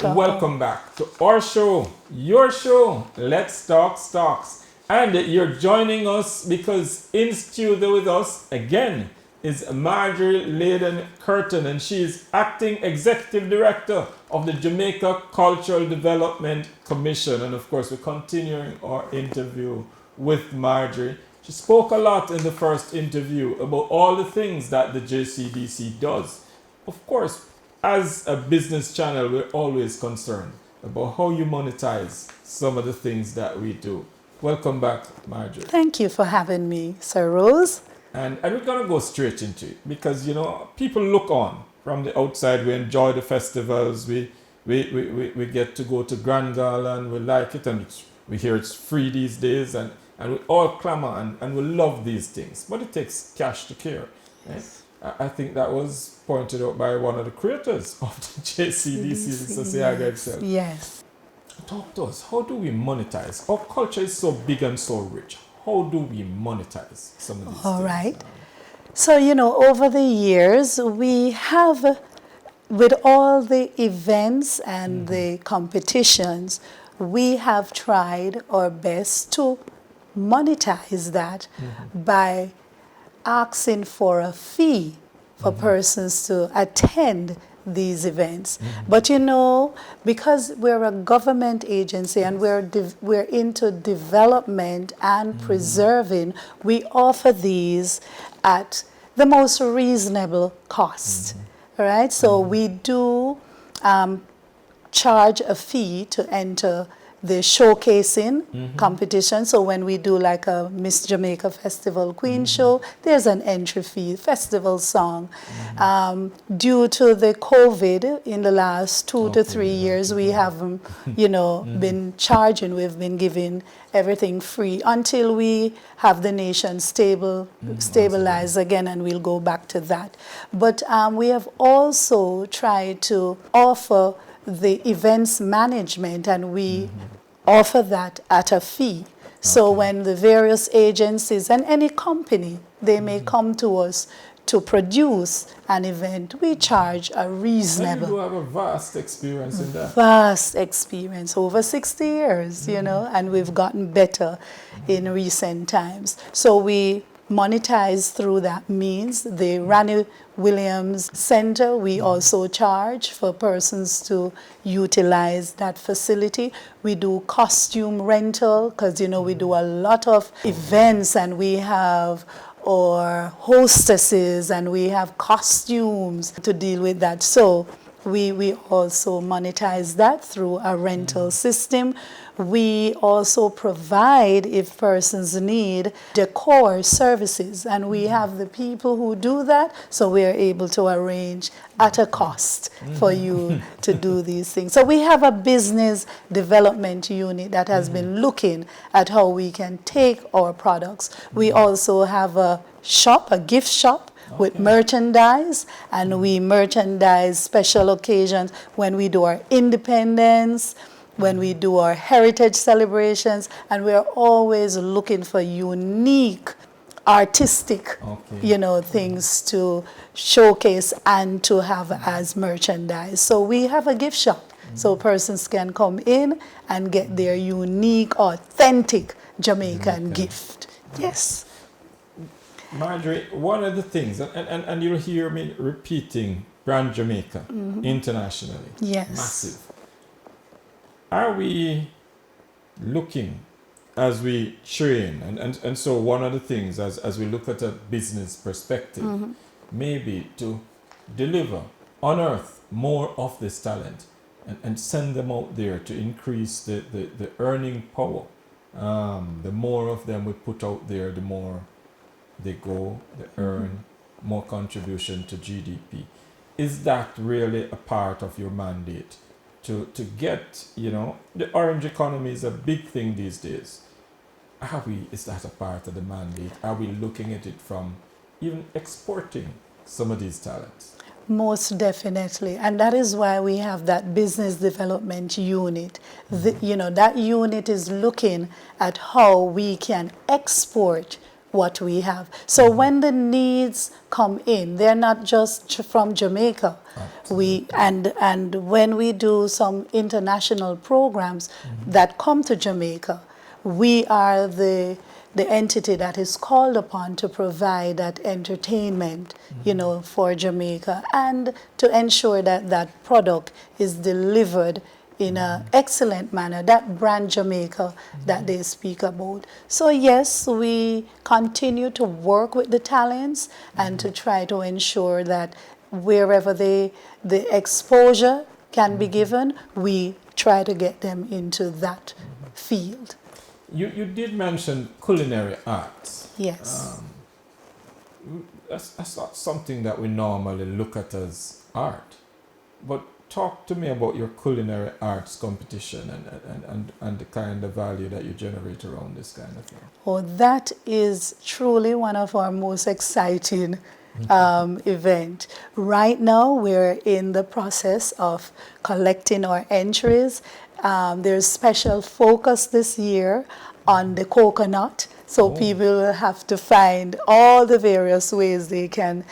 Welcome back to our show, your show, Let's Talk Stocks. And you're joining us because in studio with us again is Marjorie Leyden-Kirton, and she is Acting Executive Director of the Jamaica Cultural Development Commission. And of course, we're continuing our interview with Marjorie. She spoke a lot in the first interview about all the things that the JCDC does. Of course, as a business channel, we're always concerned about how you monetize some of the things that we do. Welcome back, Marjorie. Thank you for having me, Sir Rose. And we're going to go straight into it because, you know, people look on from the outside. We enjoy the festivals. We get to go to Grand Gala and we like it. And we hear it's free these days. And we all clamor and we love these things. But it takes cash to care. Yes. I think that was pointed out by one of the creators of the JCDC, Sosiaga himself. Yes. Talk to us. How do we monetize? Our culture is so big and so rich. How do we monetize some of these things? All right. So, you know, over the years, we have, with all the events and the competitions, we have tried our best to monetize that by asking for a fee for persons to attend these events. But you know, because we're a government agency and we're into development and preserving, we offer these at the most reasonable cost. All right, so we do charge a fee to enter the showcasing competition. So when we do like a Miss Jamaica Festival Queen show, there's an entry fee, festival song. Due to the COVID in the last 2 to 3 years, we haven't, you know, been charging. We've been giving everything free until we have the nation stabilized again, and we'll go back to that. But we have also tried to offer the events management, and we offer that at a fee. So when the various agencies and any company, they may come to us to produce an event, we charge a reasonable. And you have a vast experience in that. Vast experience, over 60 years, you know, and we've gotten better in recent times. So we monetize through that means. The Ranny Williams Center, we also charge for persons to utilize that facility. We do costume rental because, you know, we do a lot of events and we have our hostesses and we have costumes to deal with that. So we also monetize that through a rental system. We also provide, if persons need, decor services, and we have the people who do that, so we are able to arrange at a cost for you to do these things. So we have a business development unit that has been looking at how we can take our products. We also have a shop, a gift shop, with merchandise, and we merchandise special occasions when we do our independence, when we do our heritage celebrations, and we're always looking for unique artistic you know, things to showcase and to have as merchandise. So we have a gift shop, so persons can come in and get their unique, authentic Jamaican gift. Yes. Marjorie, one of the things, and you'll hear me repeating brand Jamaica internationally. Yes. Massive. Are we looking as we train, and so one of the things as we look at a business perspective, maybe to deliver, unearth more of this talent and send them out there to increase the earning power. The more of them we put out there, the more they go, they earn more contribution to GDP. Is that really a part of your mandate? To get, you know, the orange economy is a big thing these days. Is that a part of the mandate? Are we looking at it from even exporting some of these talents? Most definitely, and that is why we have that business development unit. You know, that unit is looking at how we can export what we have. So when the needs come in, they're not just from Jamaica. And when we do some international programs that come to Jamaica, we are the entity that is called upon to provide that entertainment, for Jamaica, and to ensure that that product is delivered in an excellent manner, that brand Jamaica that they speak about. So yes, we continue to work with the talents and to try to ensure that wherever the exposure can be given, we try to get them into that field. You did mention culinary arts. Yes. That's not something that we normally look at as art. But talk to me about your culinary arts competition and the kind of value that you generate around this kind of thing. Oh, that is truly one of our most exciting event. Right now, we're in the process of collecting our entries. There's special focus this year on the coconut. So people will have to find all the various ways they can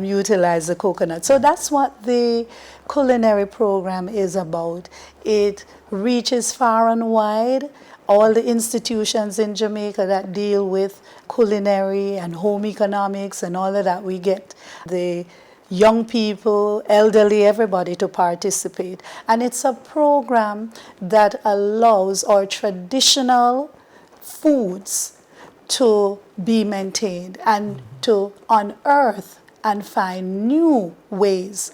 utilize the coconut. So that's what the culinary program is about. It reaches far and wide. All the institutions in Jamaica that deal with culinary and home economics and all of that, we get the young people, elderly, everybody to participate. And it's a program that allows our traditional foods to be maintained and to unearth and find new ways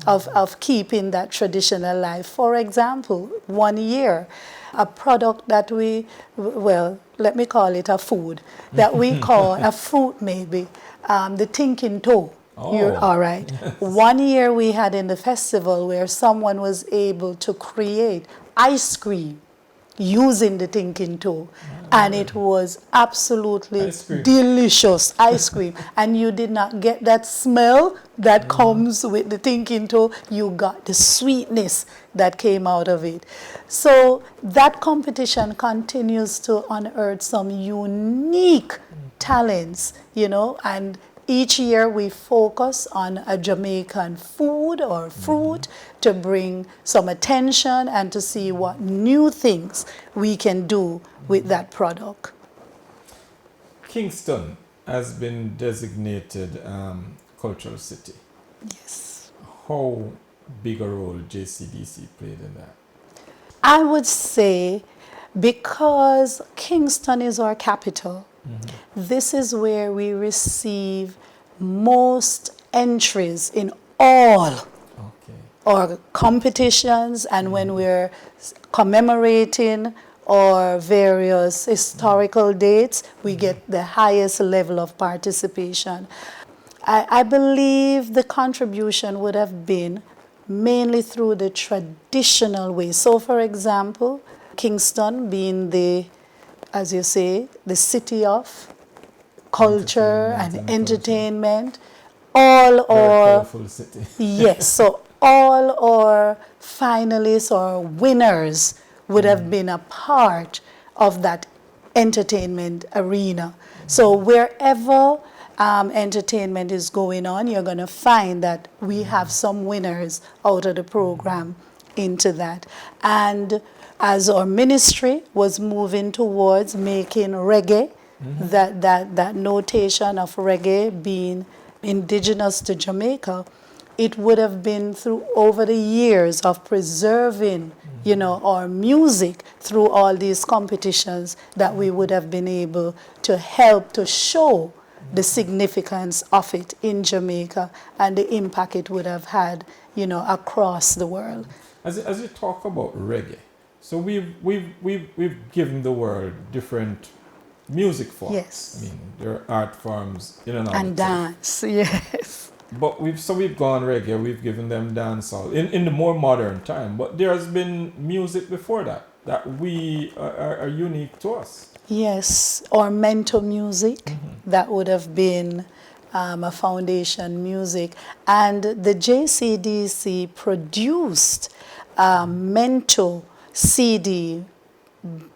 of keeping that tradition alive. For example, one year, a product that let me call it a food, that we call a fruit maybe, the thinking toe. You're all right. One year we had in the festival where someone was able to create ice cream using the thinking toe, and it was absolutely delicious ice cream. And you did not get that smell that comes with the thinking toe. You got the sweetness that came out of it. So that competition continues to unearth some unique talents, and each year we focus on a Jamaican food or fruit to bring some attention and to see what new things we can do with that product. Kingston has been designated cultural city. Yes. How big a role JCDC played in that? I would say because Kingston is our capital, this is where we receive most entries in all our competitions, and when we're commemorating or various historical dates, we get the highest level of participation. I believe the contribution would have been mainly through the traditional way. So for example, Kingston being as you say, the city of culture and entertainment, all our colorful city. Yes, so all our finalists or winners would have been a part of that entertainment arena. So wherever entertainment is going on, you're going to find that we have some winners out of the program into that. And as our ministry was moving towards making reggae, that notation of reggae being indigenous to Jamaica, it would have been through over the years of preserving, our music through all these competitions that we would have been able to help to show the significance of it in Jamaica and the impact it would have had, across the world. As you talk about reggae, so we've given the world different music forms. Yes. I mean, there are art forms in and out. And dance, yes. But we've gone reggae, we've given them dancehall in the more modern time. But there has been music before that we are unique to us. Yes, or mental music, that would have been a foundation music. And the JCDC produced a mental CD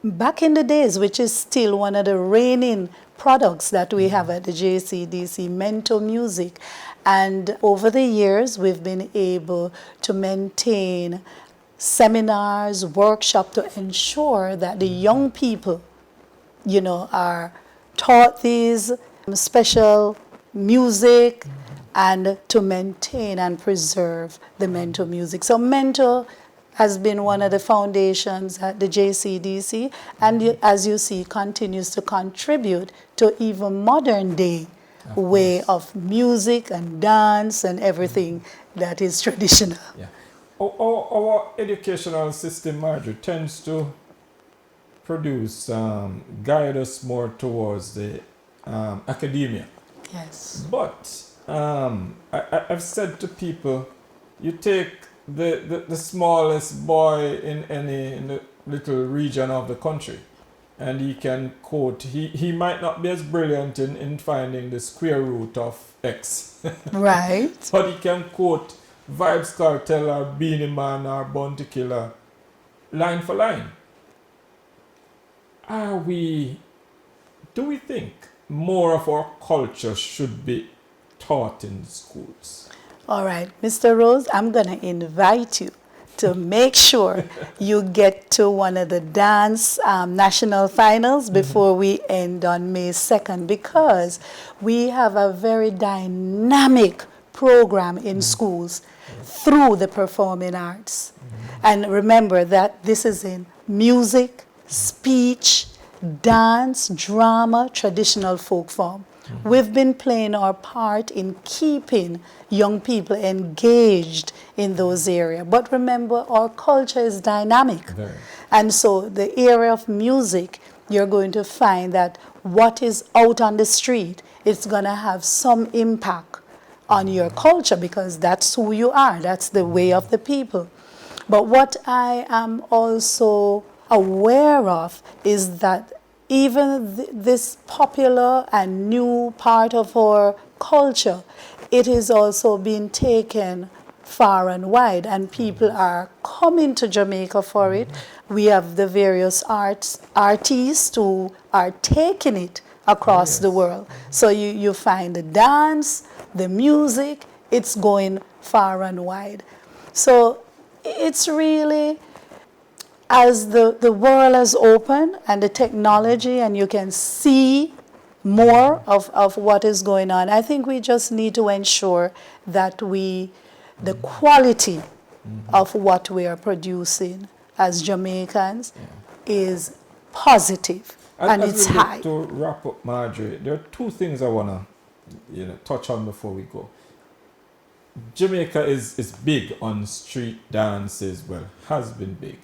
back in the days, which is still one of the reigning products that we have at the JCDC, Mento Music. And over the years, we've been able to maintain seminars, workshops to ensure that the young people, are taught these special music and to maintain and preserve the Mento music. So Mento has been one of the foundations at the JCDC, and as you see, continues to contribute to even modern day way of music and dance and everything that is traditional. Yeah. Our educational system, Marjorie, tends to guide us more towards the academia. Yes. But I've said to people, you take the smallest boy in the little region of the country, and he can quote, he might not be as brilliant in finding the square root of X. Right. But he can quote Vibes Cartel or Beanie Man or Bounty Killer line for line. Do we think more of our culture should be taught in schools? All right, Mr. Rose, I'm going to invite you to make sure you get to one of the dance national finals before we end on May 2nd, because we have a very dynamic program in schools through the performing arts. And remember that this is in music, speech, dance, drama, traditional folk form. We've been playing our part in keeping young people engaged in those areas. But remember, our culture is dynamic. Very. And so the area of music, you're going to find that what is out on the street, it's going to have some impact on your culture, because that's who you are. That's the way of the people. But what I am also aware of is that even this popular and new part of our culture, it is also being taken far and wide, and people are coming to Jamaica for it. We have the various artists who are taking it across the world. So you find the dance, the music, it's going far and wide. So it's really, as the world has opened and the technology, and you can see more of what is going on, I think we just need to ensure that the quality of what we are producing as Jamaicans is positive and it's high. To wrap up, Marjorie, there are two things I want to touch on before we go. Jamaica is big on street dances, well, has been big.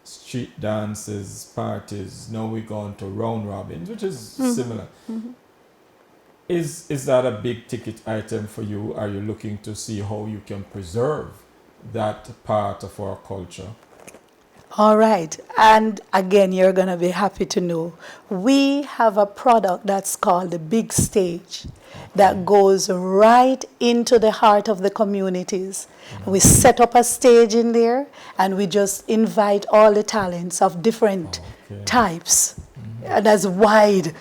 Street dances, parties, now we're going to round robins, which is similar. Is that a big ticket item for you? Are you looking to see how you can preserve that part of our culture? All right. And again, you're going to be happy to know we have a product that's called the Big Stage that goes right into the heart of the communities. We set up a stage in there, and we just invite all the talents of different types, and as wide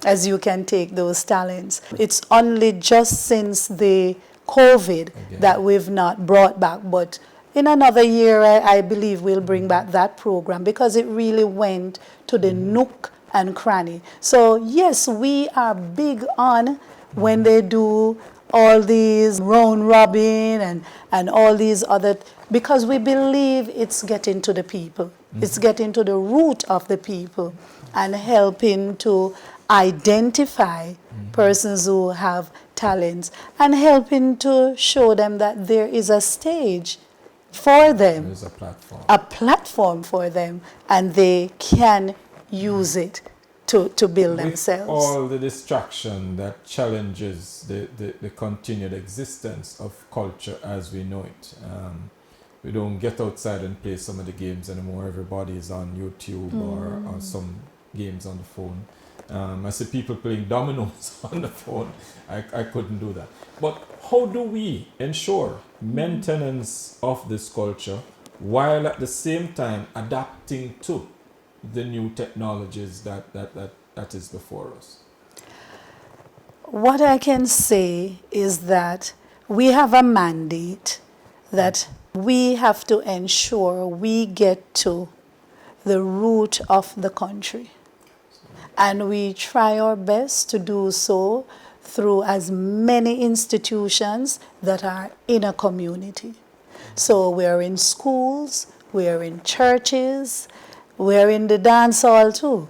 as you can take those talents. It's only just since the COVID that we've not brought back, but in another year, I believe we'll bring back that program, because it really went to the nook and cranny. So yes, we are big on when they do all these round robin and all these other, because we believe it's getting to the people. It's getting to the root of the people and helping to identify persons who have talents and helping to show them that there is a stage for them. There is a platform. A platform for them, and they can use it to build themselves. All the distraction that challenges the continued existence of culture as we know it. We don't get outside and play some of the games anymore. Everybody is on YouTube or some games on the phone. I see people playing dominoes on the phone. I couldn't do that. But how do we ensure maintenance of this culture while at the same time adapting to the new technologies that is before us? What I can say is that we have a mandate that we have to ensure we get to the root of the country. And we try our best to do so through as many institutions that are in a community. So we're in schools, we're in churches, we're in the dance hall too,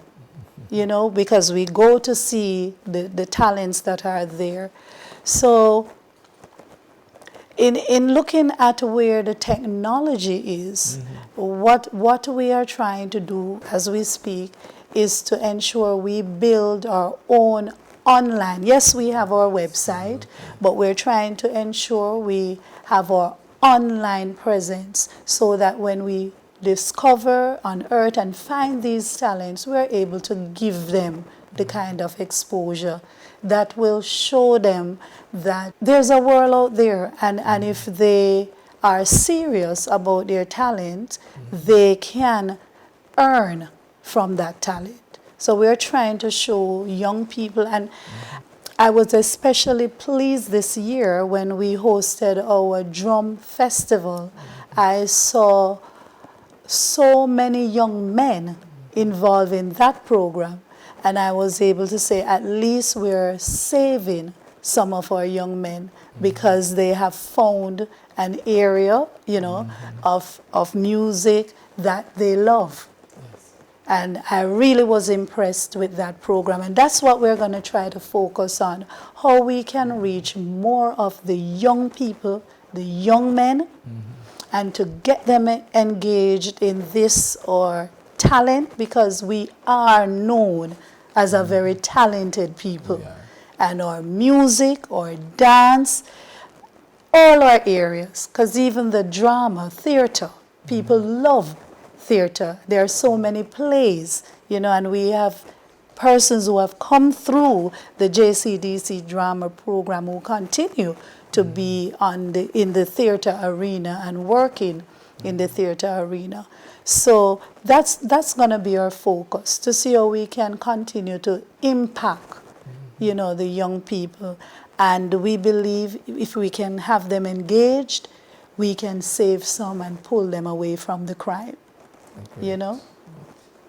you know, because we go to see the talents that are there. So in looking at where the technology is, what we are trying to do as we speak is to ensure we build our own online. Yes, we have our website, but we're trying to ensure we have our online presence so that when we discover, unearth, and find these talents, we're able to give them the kind of exposure that will show them that there's a world out there, and if they are serious about their talent, they can earn from that talent. So we're trying to show young people, and I was especially pleased this year when we hosted our drum festival. I saw so many young men involved in that program, and I was able to say at least we're saving some of our young men because they have found an area, you know, of music that they love. And I really was impressed with that program. And that's what we're going to try to focus on, how we can reach more of the young people, the young men, and to get them engaged in this or talent, because we are known as a very talented people. And our music, our dance, all our areas, because even the drama, theater, people love theater. There are so many plays, you know, and we have persons who have come through the JCDC drama program who continue to be in the theater arena and working in the theater arena. So that's going to be our focus, to see how we can continue to impact, you know, the young people. And we believe if we can have them engaged, we can save some and pull them away from the crime. You know?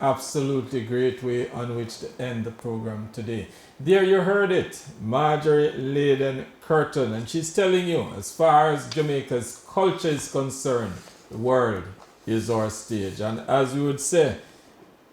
Absolutely great way on which to end the program today. There you heard it, Marjorie Leyden-Kirton, and she's telling you, as far as Jamaica's culture is concerned, the world is our stage. And as we would say,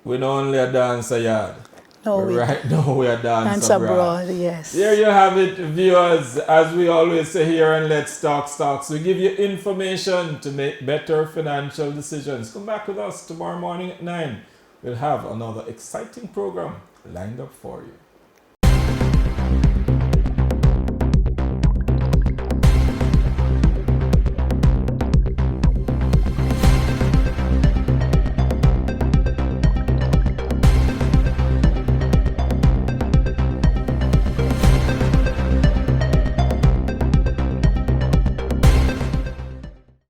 we're not only a dancer yard. No, right now we are dance abroad. Yes. There you have it, viewers. As we always say here on Let's Talk Stocks, we give you information to make better financial decisions. Come back with us tomorrow morning at 9. We'll have another exciting program lined up for you.